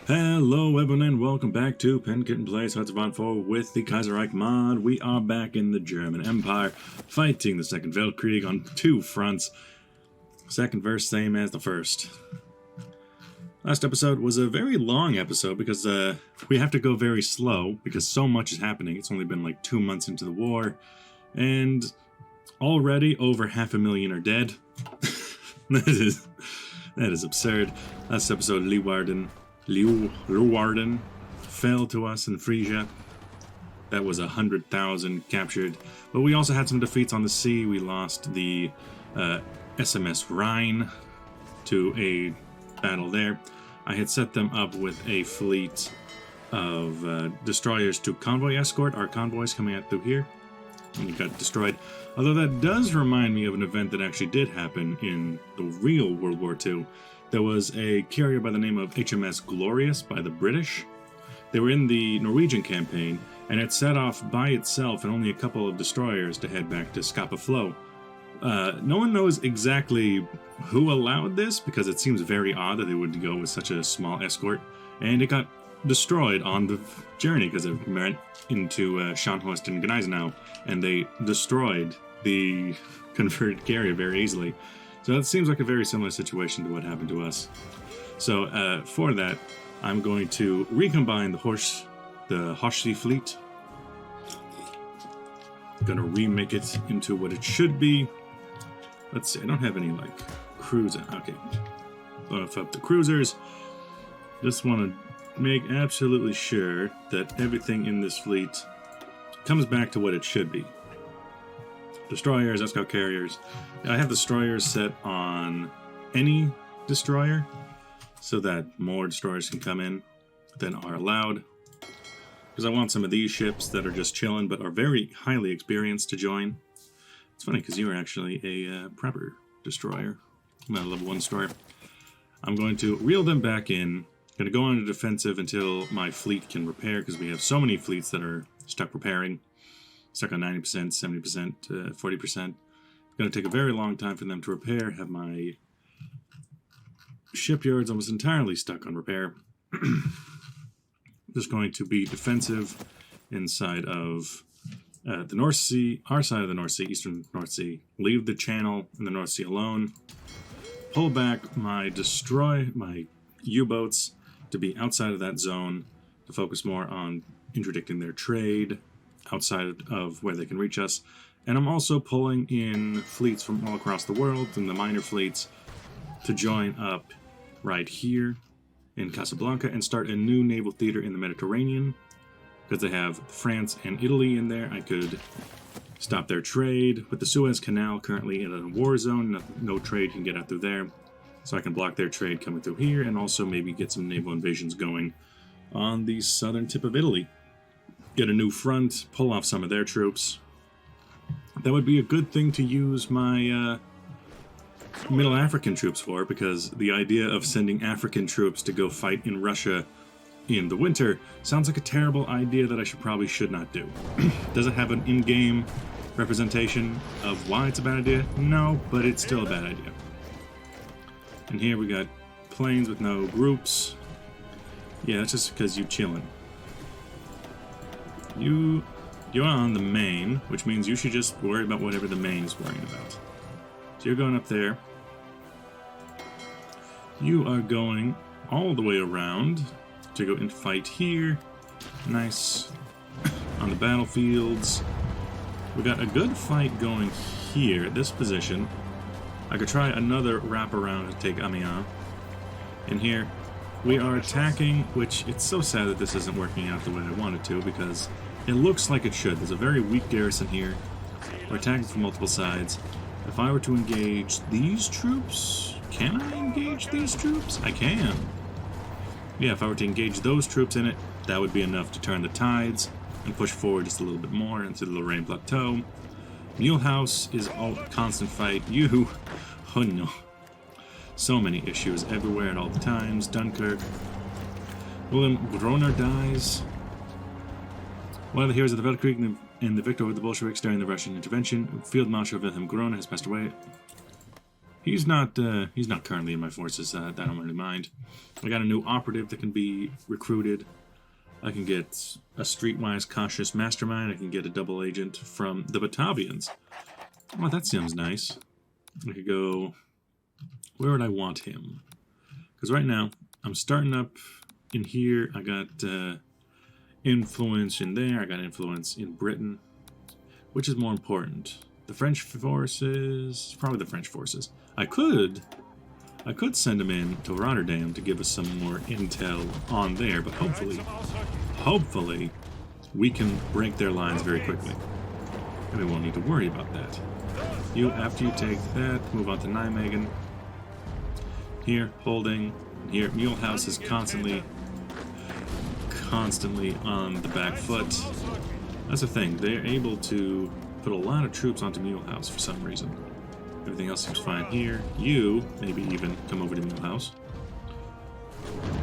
Hello everyone and welcome back to Pen Kitten Plays Hoi4 with the Kaiserreich mod. We are back in the German Empire, fighting the Second Weltkrieg on two fronts. Second verse, same as the first. Last episode was a very long episode because we have to go very slow because so much is happening. It's only been like 2 months into the war, and already over 500,000 are dead. That is absurd. Last episode, Leeuwarden fell to us in Frisia. That was 100,000 captured. But we also had some defeats on the sea. We lost the SMS Rhine to a battle there. I had set them up with a fleet of destroyers to convoy escort our convoys coming out through here. And we got destroyed. Although that does remind me of an event that actually did happen in the real World War II. There was a carrier by the name of HMS Glorious by the British. They were in the Norwegian campaign, and it set off by itself and only a couple of destroyers to head back to Scapa Flow. No one knows exactly who allowed this, because it seems very odd that they would go with such a small escort, and it got destroyed on the journey because it went into Scharnhorst and Gneisenau, and they destroyed the converted carrier very easily. So that seems like a very similar situation to what happened to us. So for that, I'm going to recombine the Horsey fleet. Gonna remake it into what it should be. Let's see, I don't have any like cruiser. Okay, buff up the cruisers. Just want to make absolutely sure that everything in this fleet comes back to what it should be. Destroyers, escort carriers. I have destroyers set on any destroyer so that more destroyers can come in than are allowed. Because I want some of these ships that are just chilling but are very highly experienced to join. It's funny because you are actually a proper destroyer. I'm not a level 1 destroyer. I'm going to reel them back in. Going to go on a defensive until my fleet can repair, because we have so many fleets that are stuck repairing. Stuck on 90%, 70%, 40%. It's going to take a very long time for them to repair. Have my shipyards almost entirely stuck on repair. Just going to be defensive inside of the North Sea, our side of the North Sea, Eastern North Sea. Leave the channel in the North Sea alone. Pull back my U-boats to be outside of that zone, to focus more on interdicting their trade outside of where they can reach us. And I'm also pulling in fleets from all across the world, and the minor fleets, to join up right here in Casablanca and start a new naval theater in the Mediterranean. Because they have France and Italy in there, I could stop their trade. With the Suez Canal currently in a war zone, no trade can get out through there. So I can block their trade coming through here, and also maybe get some naval invasions going on the southern tip of Italy. Get a new front, pull off some of their troops. That would be a good thing to use my Middle African troops for, because the idea of sending African troops to go fight in Russia in the winter sounds like a terrible idea that I should not do. Does it have an in-game representation of why it's a bad idea? No, but it's still a bad idea. And here we got planes with no groups. Yeah, that's just because you chillin'. You're on the main, which means you should just worry about whatever the main is worrying about. So you're going up there. You are going all the way around to go and fight here. Nice. On the battlefields. We got a good fight going here at this position. I could try another wraparound to take Amiens. And here we are attacking, which it's so sad that this isn't working out the way I wanted to, because it looks like it should. There's a very weak garrison here. We're attacking from multiple sides. If I were to engage these troops, can I engage these troops? I can. Yeah, if I were to engage those troops in it, that would be enough to turn the tides and push forward just a little bit more into the Lorraine Plateau. Mulehouse is a constant fight. Oh no. So many issues everywhere at all the times. Dunkirk. William Groner dies. One of the heroes of the Weltkrieg and the victor over the Bolsheviks during the Russian intervention, Field Marshal Wilhelm Groner, has passed away. He's not currently in my forces. I don't really mind. I got a new operative that can be recruited. I can get a streetwise cautious mastermind. I can get a double agent from the Batavians. Oh, that seems nice. I could go... Where would I want him? Because right now, I'm starting up in here. I got influence in there. I got influence in Britain. Which is more important? The French forces? Probably the French forces. I could send them in to Rotterdam to give us some more intel on there, but hopefully, we can break their lines very quickly. And we won't need to worry about that. After you take that, move on to Nijmegen. Here, holding. Here, Mulehouse is constantly on the back foot. That's the thing, they're able to put a lot of troops onto Mulehouse for some reason. Everything else seems fine here. You, maybe even come over to Mulehouse.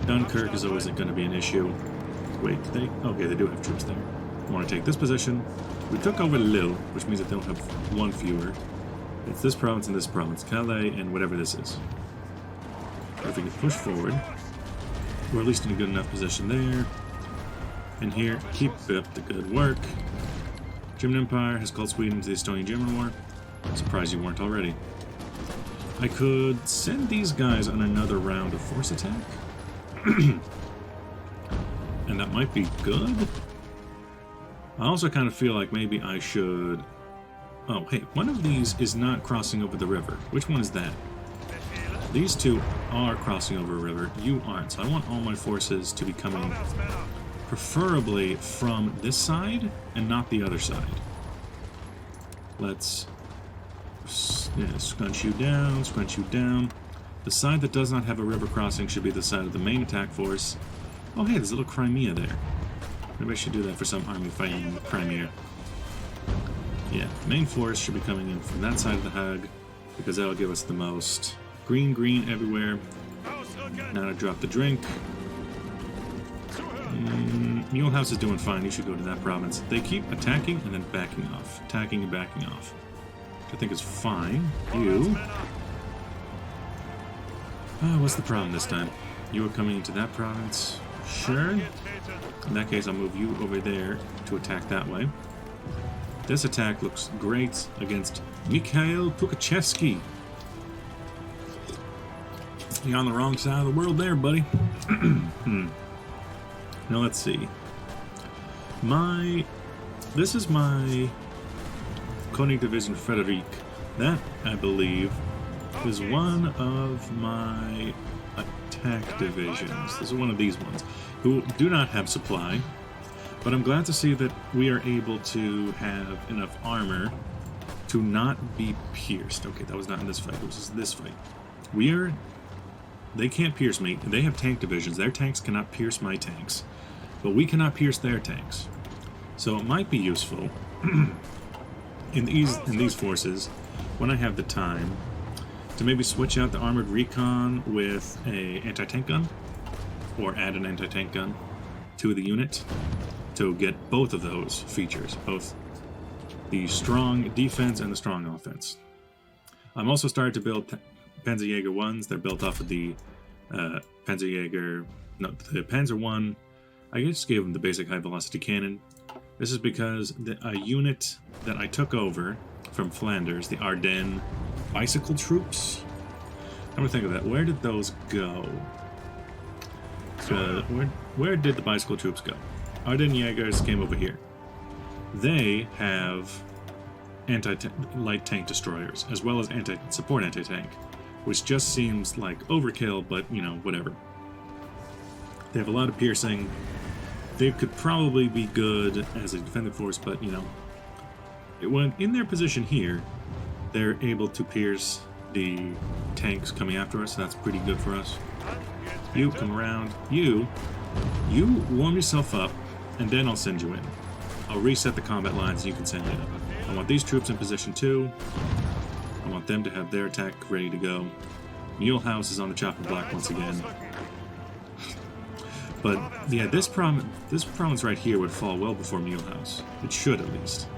Dunkirk is always going to be an issue. Wait, okay, they do have troops there. I want to take this position. We took over Lille, which means that they'll have one fewer. It's this province and this province, Calais and whatever this is. If we can push forward, we're at least in a good enough position there. And here, keep up the good work. German Empire has called Sweden to the Estonian-German War. I'm surprised you weren't already. I could send these guys on another round of force attack. And that might be good. I also kind of feel like maybe I should... Oh, hey, one of these is not crossing over the river. Which one is that? These two are crossing over a river. You aren't. So I want all my forces to be coming preferably from this side and not the other side. Let's scrunch you down, scrunch you down. The side that does not have a river crossing should be the side of the main attack force. Oh, hey, there's a little Crimea there. Maybe I should do that for some army fighting in Crimea. Yeah, the main force should be coming in from that side of the Hague, because that'll give us the most. Green, green everywhere. Now to drop the drink. Mulehouse is doing fine. You should go to that province. They keep attacking and then backing off. Attacking and backing off. Which I think is fine. You. What's the problem this time? You are coming into that province. Sure. In that case, I'll move you over there to attack that way. This attack looks great against Mikhail Tukhachevsky. You're on the wrong side of the world there, buddy. Now let's see. This is my König Division Frederick. That, I believe, is one of my attack divisions. This is one of these ones, who do not have supply, but I'm glad to see that we are able to have enough armor to not be pierced. Okay, that was not in this fight, it was this fight. They can't pierce me. They have tank divisions. Their tanks cannot pierce my tanks, but we cannot pierce their tanks. So it might be useful in these forces, when I have the time, to maybe switch out the armored recon with a anti-tank gun, or add an anti-tank gun to the unit to get both of those features, both the strong defense and the strong offense. I'm also starting to build Panzerjäger 1s. They're built off of the the Panzer 1. I just gave them the basic high-velocity cannon. This is because a unit that I took over from Flanders, the Ardennes bicycle troops. I'm gonna think of that. Where did those go? Where did the bicycle troops go? Ardennes Jägers came over here. They have anti-light tank destroyers, as well as support anti-tank, which just seems like overkill, but, you know, whatever. They have a lot of piercing. They could probably be good as a defending force, but, you know, when in their position here, they're able to pierce the tanks coming after us, so that's pretty good for us. You come around. You warm yourself up, and then I'll send you in. I'll reset the combat lines, and you can send in. I want these troops in position 2. I want them to have their attack ready to go. Mulehouse is on the chopping block once again. But yeah, this province right here would fall well before Mulehouse. It should, at least.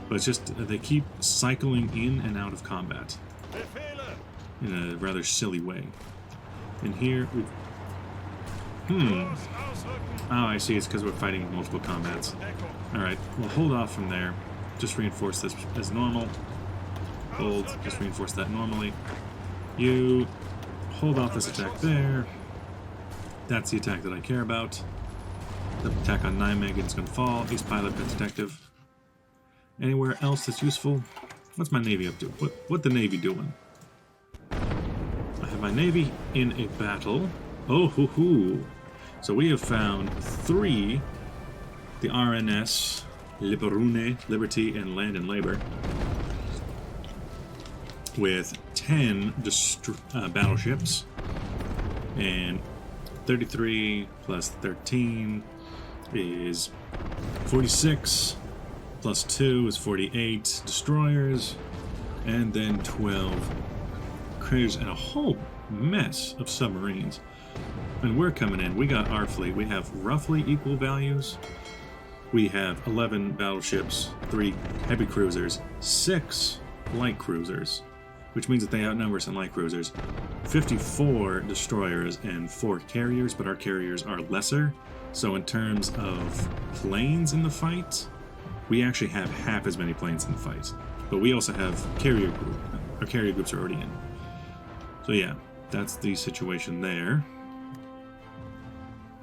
But it's just they keep cycling in and out of combat. in a rather silly way. And here we've... Oh, I see. It's because we're fighting multiple combats. Alright, we'll hold off from there. Just reinforce this as normal. Hold, just reinforce that normally. You hold off this attack there. That's the attack that I care about. The attack on Nijmegen is going to fall. Ace Pilot, Pet Detective. Anywhere else that's useful? What's my Navy up to? What the Navy doing? I have my Navy in a battle. Oh, hoo hoo. So we have found 3, the RNS, Liberune, Liberty, and Land and Labor, with 10 battleships, and 33 plus 13 is 46, plus 2 is 48 destroyers, and then 12 cruisers, and a whole mess of submarines. And we're coming in. We got our fleet. We have roughly equal values. We have 11 battleships, 3 heavy cruisers, 6 light cruisers, which means that they outnumber us in light cruisers, 54 destroyers, and 4 carriers, but our carriers are lesser. So in terms of planes in the fight, we actually have half as many planes in the fight. But we also have carrier group. Our carrier groups are already in. So yeah, that's the situation there.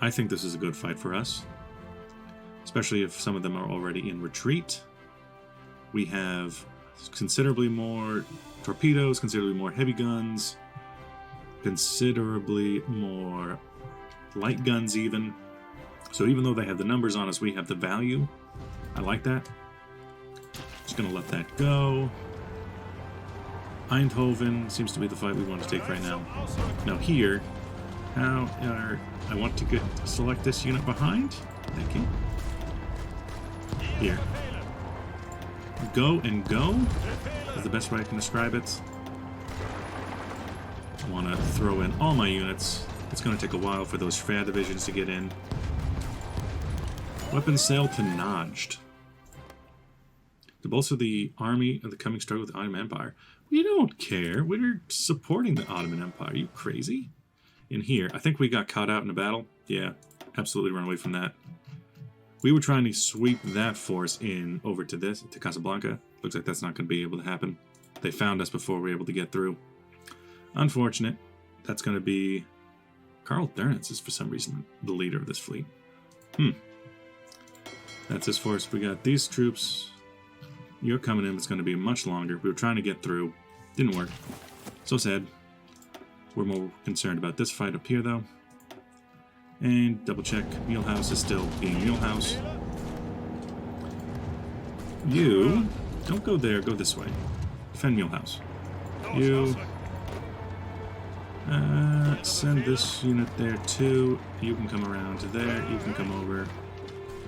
I think this is a good fight for us, especially if some of them are already in retreat. We have considerably more torpedoes, considerably more heavy guns, considerably more light guns even. So even though they have the numbers on us, we have the value. I like that. Just gonna let that go. Eindhoven seems to be the fight we want to take right now. Now here, I want to select this unit behind. Thank you. Here. Go and go is the best way I can describe it. I want to throw in all my units. It's going to take a while for those Schwer divisions to get in. Weapons sale to Najd. To bolster the army of the coming struggle with the Ottoman Empire. We don't care. We're supporting the Ottoman Empire. Are you crazy? In here, I think we got caught out in a battle. Yeah, absolutely run away from that. We were trying to sweep that force in over to Casablanca. Looks like that's not going to be able to happen. They found us before we were able to get through. Unfortunate. That's going to be... Karl Dönitz is for some reason the leader of this fleet. That's his force. We got these troops. You're coming in. It's going to be much longer. We were trying to get through. Didn't work. So sad. We're more concerned about this fight up here, though. And double check. Mulehouse is still being Mulehouse. You don't go there. Go this way. Defend Mulehouse. You send this unit there too. You can come around to there. You can come over.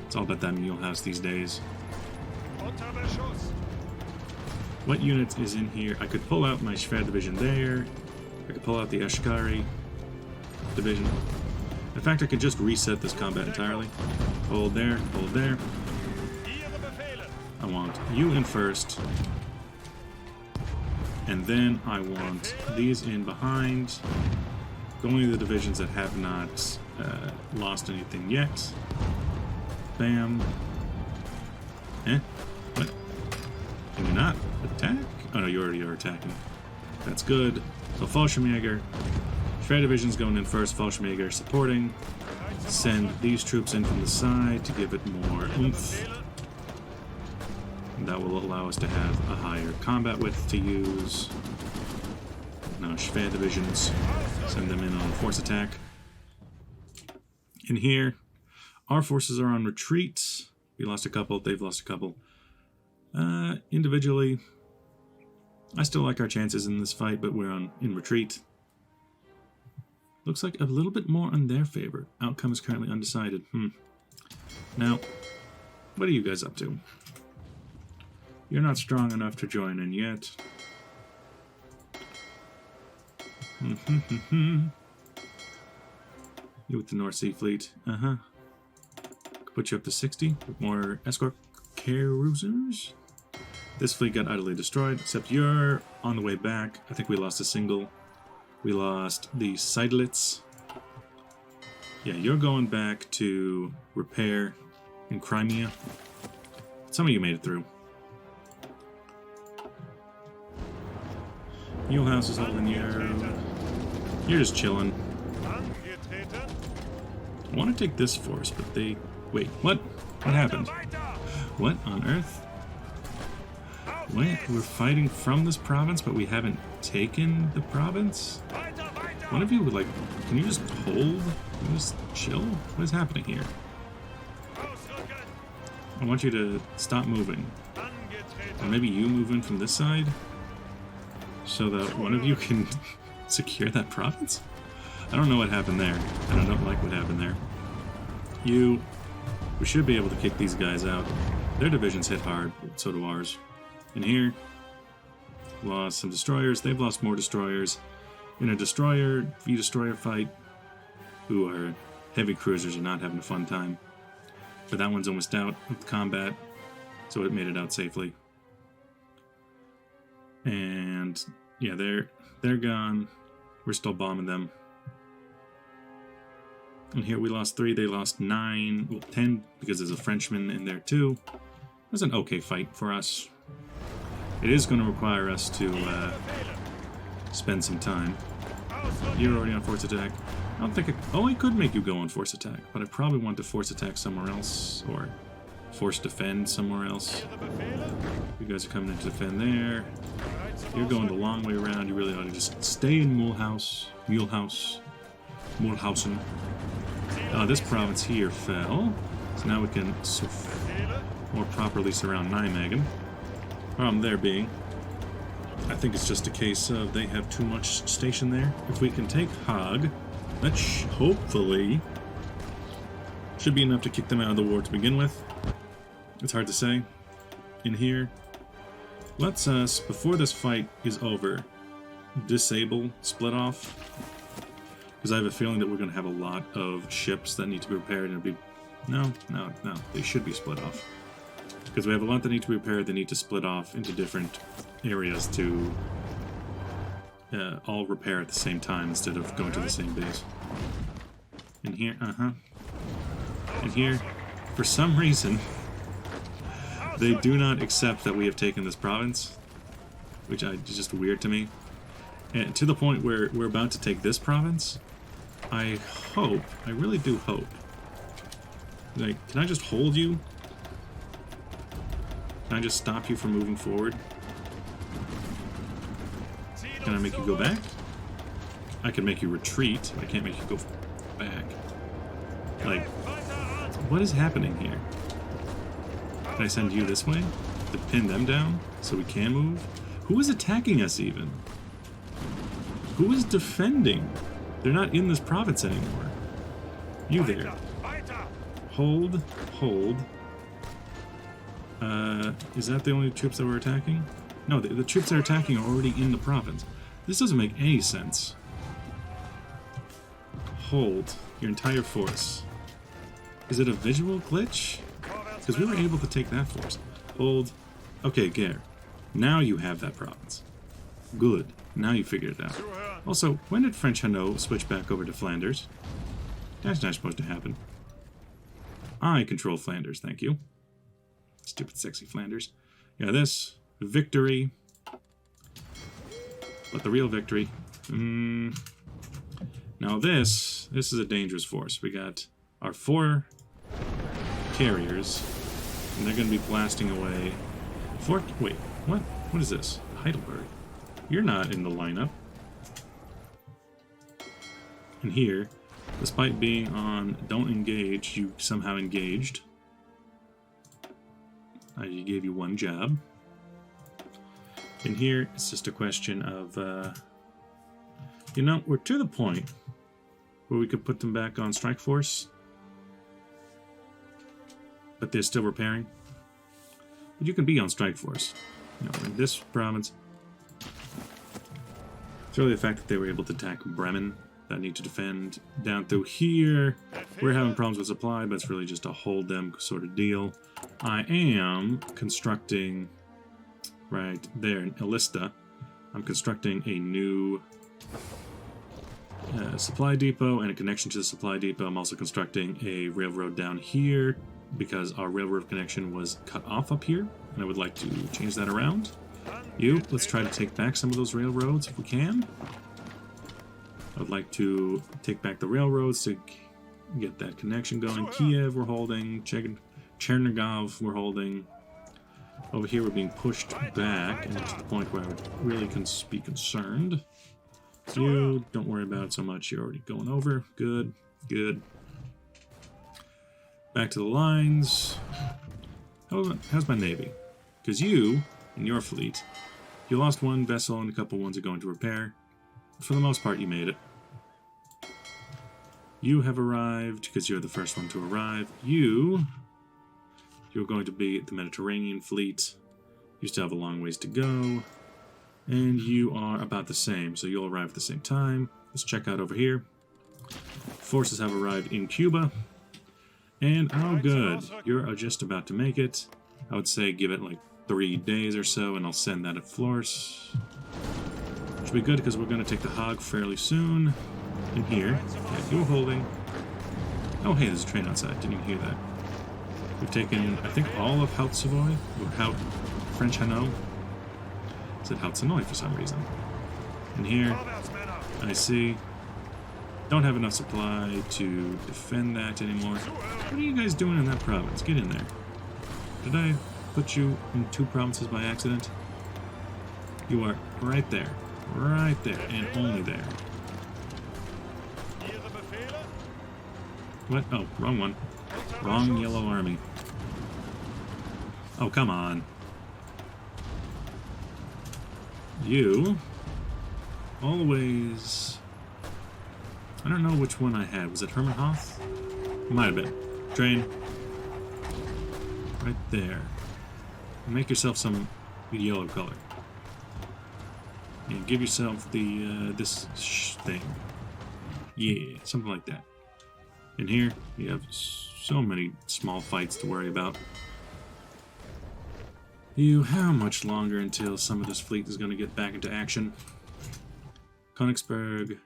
It's all about that Mulehouse these days. What unit is in here? I could pull out my Schwer division there. I could pull out the Ashkari division. In fact, I could just reset this combat entirely. Hold there, hold there. I want you in first. And then I want these in behind. Only the divisions that have not lost anything yet. Bam. What? Can you not attack? Oh no, you already are attacking. That's good. So Fallschirmjäger. Schwer division's going in first. Fallschirmjäger supporting. Send these troops in from the side to give it more oomph. That will allow us to have a higher combat width to use. Now Schwer divisions, send them in on a force attack. In here, our forces are on retreat. We lost a couple, they've lost a couple. Individually, I still like our chances in this fight, but we're in retreat. Looks like a little bit more in their favor. Outcome is currently undecided. Now, what are you guys up to? You're not strong enough to join in yet. You with the North Sea Fleet. Could put you up to 60 with more escort cruisers. This fleet got utterly destroyed, except you're on the way back. I think we lost a single We lost the Seidlitz. Yeah, you're going back to repair in Crimea. Some of you made it through. Mulehouse is holding you. You're just chilling. I want to take this force, but they... Wait, what? What happened? What on earth? Wait, we're fighting from this province, but we haven't taken the province? One of you would like... Can you just hold? Can you just chill? What is happening here? I want you to stop moving. Or maybe you move in from this side? So that one of you can secure that province? I don't know what happened there. And I don't like what happened there. We should be able to kick these guys out. Their divisions hit hard, so do ours. In here, lost some destroyers. They've lost more destroyers. In a destroyer v destroyer fight, who are heavy cruisers, are not having a fun time. But that one's almost out of combat, so it made it out safely. And yeah, they're gone. We're still bombing them. And here we lost 3, they lost 9, well 10, because there's a Frenchman in there too. It was an okay fight for us. It is going to require us to spend some time. You're already on force attack. I don't think I could make you go on force attack, but I probably want to force attack somewhere else, or force defend somewhere else. You guys are coming in to defend there. You're going the long way around. You really ought to just stay in Mulehausen. This province here fell, so now we can more properly surround Nijmegen. Problem there being, I think it's just a case of they have too much station there. If we can take Hague, that hopefully should be enough to kick them out of the war to begin with. It's hard to say. In here, let's us, before this fight is over, disable split off. Because I have a feeling that we're going to have a lot of ships that need to be repaired, and it'll be... No, they should be split off. Because we have a lot that need to be repaired, they need to split off into different areas to all repair at the same time instead of going to the same base. In here, In here, for some reason, they do not accept that we have taken this province, which is just weird to me. And to the point where we're about to take this province, I really do hope. Like, can I just hold you? Can I just stop you from moving forward? Can I make you go back? I can make you retreat. I can't make you go back. Like, what is happening here? Can I send you this way to pin them down so we can move? Who is attacking us even? Who is defending? They're not in this province anymore. You there. Hold. Is that the only troops that we're attacking? No, the troops that are attacking are already in the province. This doesn't make any sense. Hold your entire force. Is it a visual glitch? Because we were able to take that force. Hold. Okay, Gare. Now you have that province. Good. Now you figured it out. Also, when did French Hainaut switch back over to Flanders? That's not supposed to happen. I control Flanders, thank you. Stupid sexy Flanders. Yeah, this. Victory. But the real victory. Now this is a dangerous force. We got our 4 carriers, and they're going to be blasting away. Wait, what? What is this? Heidelberg. You're not in the lineup. And here, despite being on don't engage, you somehow engaged. I gave you 1 job. And here, it's just a question of, you know, we're to the point where we could put them back on strike force. But they're still repairing. But you can be on strike force. You know, in this province, it's really the fact that they were able to attack Bremen that need to defend. Down through here, we're having problems with supply, but it's really just a hold them sort of deal. I am constructing, right there in Elista, I'm constructing a new supply depot and a connection to the supply depot. I'm also constructing a railroad down here because our railroad connection was cut off up here, and I would like to change that around. Let's try to take back some of those railroads if we can. I would like to take back the railroads to get that connection going. Kiev we're holding, Chernigov we're holding. Over here we're being pushed back, and to the point where I would really be concerned. You, don't worry about it so much, you're already going over. Good, good. Back to the lines. How's my navy? Because you, in your fleet, you lost one vessel and a couple ones are going to repair. For the most part, you made it. You have arrived, because you're the first one to arrive. You're going to be the Mediterranean fleet. You still have a long ways to go. And you are about the same, so you'll arrive at the same time. Let's check out over here. Forces have arrived in Cuba. And, oh good, you're just about to make it. I would say give it like 3 days or so, and I'll send that at Flores. Which will be good, because we're going to take the Hague fairly soon. In here, yeah, you're holding. Oh hey, there's a train outside, didn't even hear that. We've taken, I think, all of Haute Savoy, or Haute French Hainaut. It said Haute Savoy for some reason. And here, I see, don't have enough supply to defend that anymore. What are you guys doing in that province? Get in there. Did I put you in 2 provinces by accident? You are right there, and only there. What? Oh, wrong one. Wrong yellow army. Oh, come on. You always... I don't know which one I had. Was it Hermanhof? Might have been. Train. Right there. Make yourself some yellow color. And give yourself the, this thing. Yeah, something like that. In here, you have so many small fights to worry about. How much longer until some of this fleet is going to get back into action? Königsberg.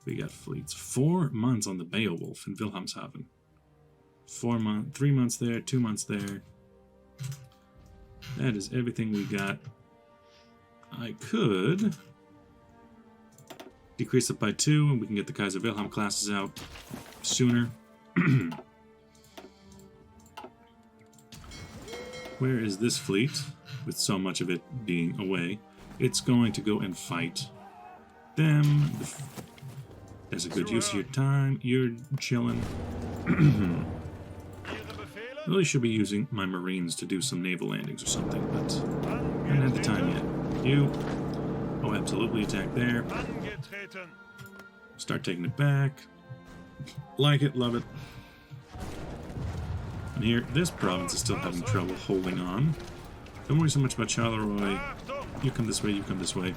We got fleets. 4 months on the Beowulf in Wilhelmshaven. 3 months there, 2 months there. That is everything we got. I could decrease it by 2, and we can get the Kaiser Wilhelm classes out sooner. Where is this fleet? With so much of it being away, it's going to go and fight them. There's a good use of your time. You're chilling. I really should be using my Marines to do some naval landings or something, but I haven't had the time yet. You. Oh, absolutely attack there. Start taking it back. Like it, love it. And here, this province is still having trouble holding on. Don't worry so much about Charleroi. You come this way, you come this way.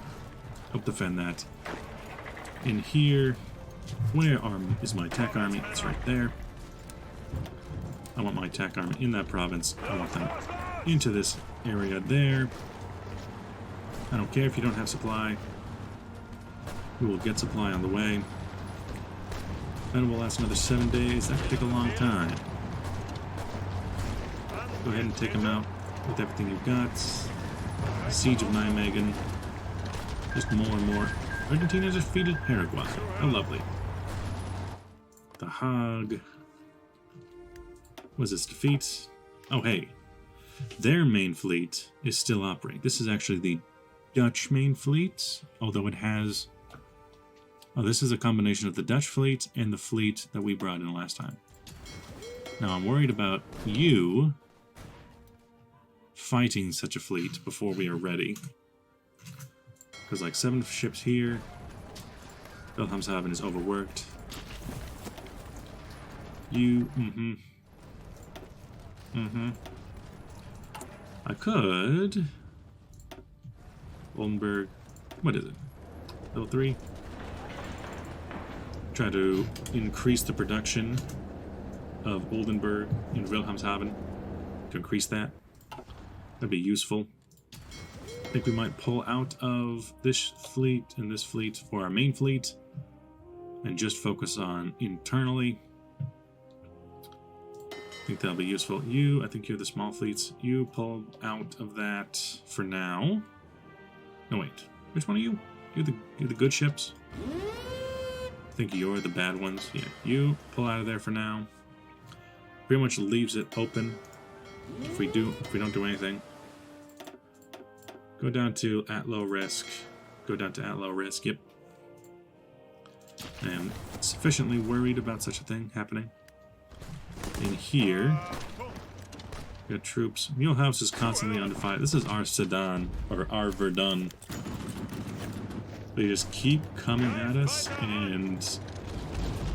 Help defend that. In here, where is my attack army? It's right there. I want my attack army in that province. I want them into this area there. I don't care if you don't have supply. We will get supply on the way. That will last another 7 days. That could take a long time. Go ahead and take them out with everything you've got. Siege of Nijmegen. Just more and more. Argentina defeated Paraguay. How lovely. The Hague. Was its defeat? Oh, hey. Their main fleet is still operating. This is actually the Dutch main fleet, although it has... Oh, this is a combination of the Dutch fleet and the fleet that we brought in last time. Now, I'm worried about you fighting such a fleet before we are ready. Because, like, 7 ships here. Wilhelmshaven is overworked. You, I could... Oldenburg, what is it? Level 3? Try to increase the production of Oldenburg in Wilhelmshaven. To increase that. That'd be useful. I think we might pull out of this fleet and this fleet for our main fleet. and just focus on internally. I think that'll be useful. You, I think you're the small fleets. You pull out of that for now. No, wait. Which one are you? You're the good ships? I think you're the bad ones. Yeah, you pull out of there for now. Pretty much leaves it open. If we don't do anything. Go down to at low risk. Go down to at low risk, yep. I am sufficiently worried about such a thing happening. In here, we got troops. Mulehouse is constantly under fire. This is our Sedan, or our Verdun. They just keep coming at us, and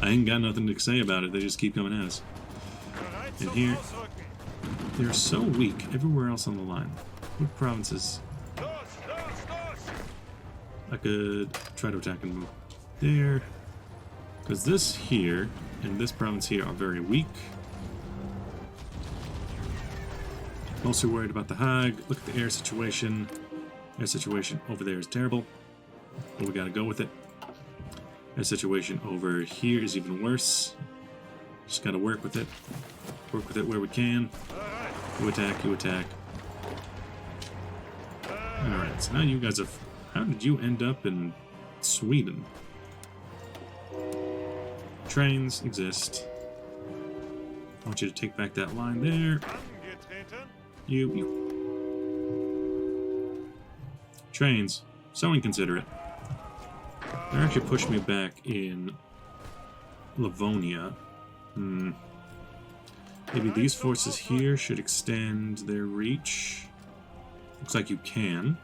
I ain't got nothing to say about it. They just keep coming at us. And here, they're so weak everywhere else on the line. What provinces? I could try to attack and move there. Because this here and this province here are very weak. Mostly worried about the Hague. Look at the air situation. Air situation over there is terrible. But we gotta go with it. Air situation over here is even worse. Just gotta work with it. Work with it where we can. You attack, you attack. Alright, so now you guys have... How did you end up in Sweden? Trains exist. I want you to take back that line there. You. Trains. So inconsiderate. They're actually pushing me back in Livonia. Maybe these forces here should extend their reach. Looks like you can.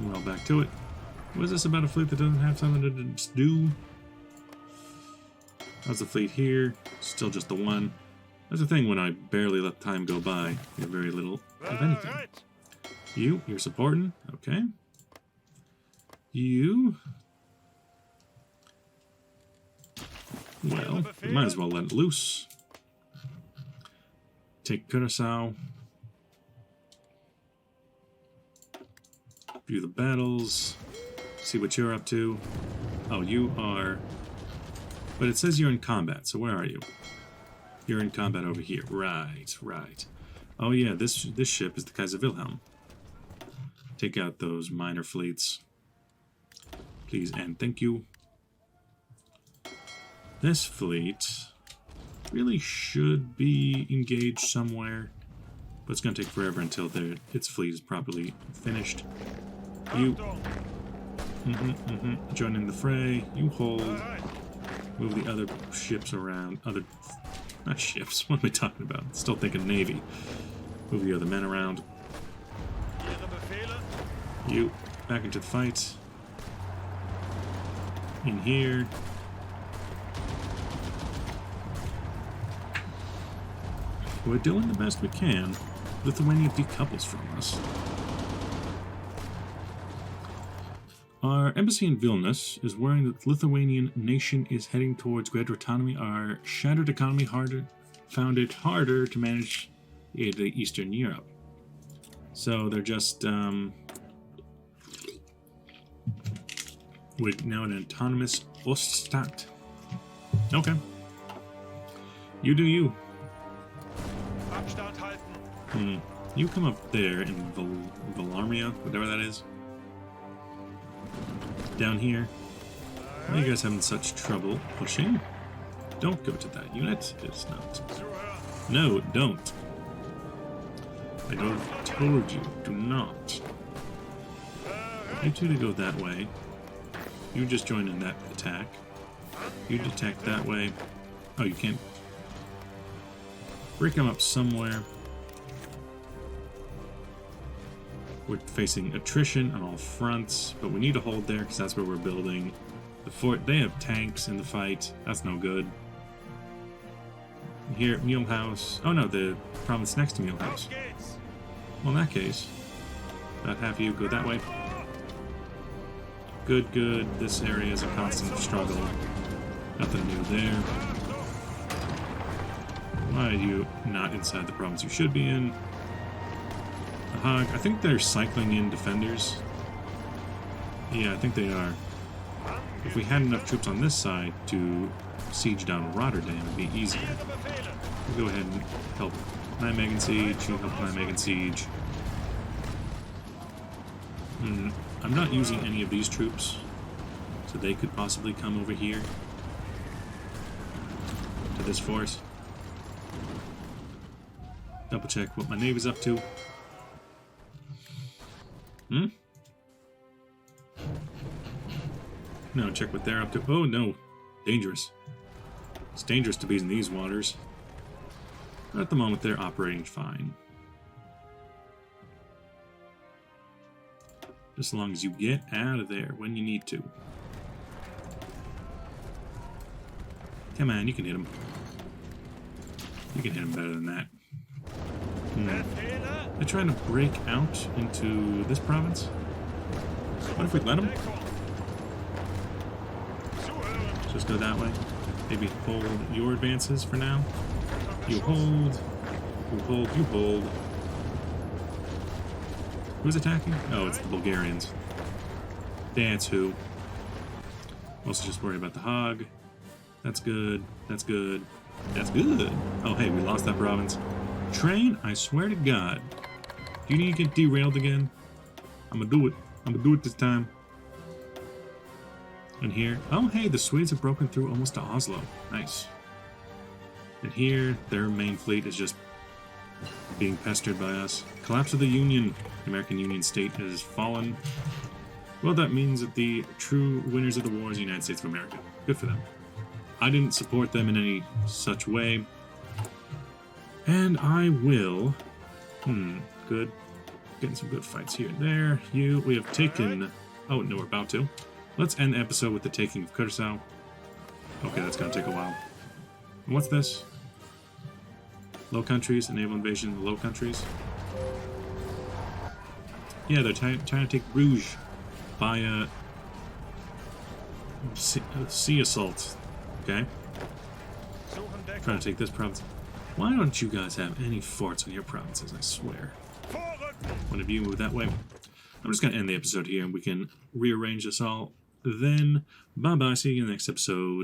Well, back to it. What is this about a fleet that doesn't have something to just do? How's the fleet here? Still just the one. That's the thing when I barely let time go by. You have very little of anything. You're supporting. Okay. You... Well, we might as well let it loose. Take Curaçao. View the battles. See what you're up to. Oh, you are... But it says you're in combat, so where are you? You're in combat over here. Right, right. Oh yeah, this ship is the Kaiser Wilhelm. Take out those minor fleets. Please and thank you. This fleet really should be engaged somewhere, but it's going to take forever until its fleet is properly finished. You... Join in the fray. You hold. Move the other ships around. Not ships. What am I talking about? Still thinking Navy. Move the other men around. You. Back into the fight. In here. We're doing the best we can. Lithuania decouples from us. Our embassy in Vilnius is worrying that the Lithuanian nation is heading towards greater autonomy. Our shattered economy found it harder to manage the aid of Eastern Europe. So they're just, we're now an autonomous Oststadt. Okay. You do you. You come up there in Valarmia, whatever that is. Down here. Why are you guys having such trouble pushing? Don't go to that unit. It's not. No, don't. I told you, do not. You two to go that way. You just join in that attack. You attack that way. Oh, you can't. Break them up somewhere. We're facing attrition on all fronts, but we need to hold there because that's where we're building the fort. They have tanks in the fight. That's no good. Here, Mulehouse. Oh no, the province next to Mulehouse. Well, in that case, about half of you go that way. Good, good. This area is a constant struggle. Nothing new there. Why are you not inside the province you should be in? I think they're cycling in defenders. Yeah, I think they are. If we had enough troops on this side to siege down Rotterdam, it'd be easier. We'll go ahead and help Nijmegen siege, you help Nijmegen siege. I'm not using any of these troops, so they could possibly come over here to this force. Double check what my navy's up to. No, check what they're up to. Oh no, dangerous. It's dangerous to be in these waters. But at the moment, they're operating fine. Just as long as you get out of there when you need to. Come on, you can hit him. You can hit him better than that. They're trying to break out into this province. What if we let them? Just go that way. Maybe hold your advances for now. You hold. You hold. You hold. Who's attacking? Oh, it's the Bulgarians. That's who. Also just worry about the Hague. That's good. That's good. That's good. Oh, hey, we lost that province. Train, I swear to God. Do you need to get derailed again? I'm gonna do it. I'm gonna do it this time. And here, oh hey, the Swedes have broken through almost to Oslo. Nice. And here, their main fleet is just being pestered by us. Collapse of the Union. The American Union state has fallen. Well, that means that the true winners of the war is the United States of America. Good for them. I didn't support them in any such way. And I will... good. Getting some good fights here and there. We have taken... Oh, no, we're about to. Let's end the episode with the taking of Curacao. Okay, that's going to take a while. And what's this? Low Countries, a naval invasion of the Low Countries. Yeah, they're trying to take Bruges by a sea assault. Okay? Trying to take this province. Why don't you guys have any forts on your provinces, I swear? One of you move that way. I'm just going to end the episode here, and we can rearrange this all then. Bye-bye, see you in the next episode.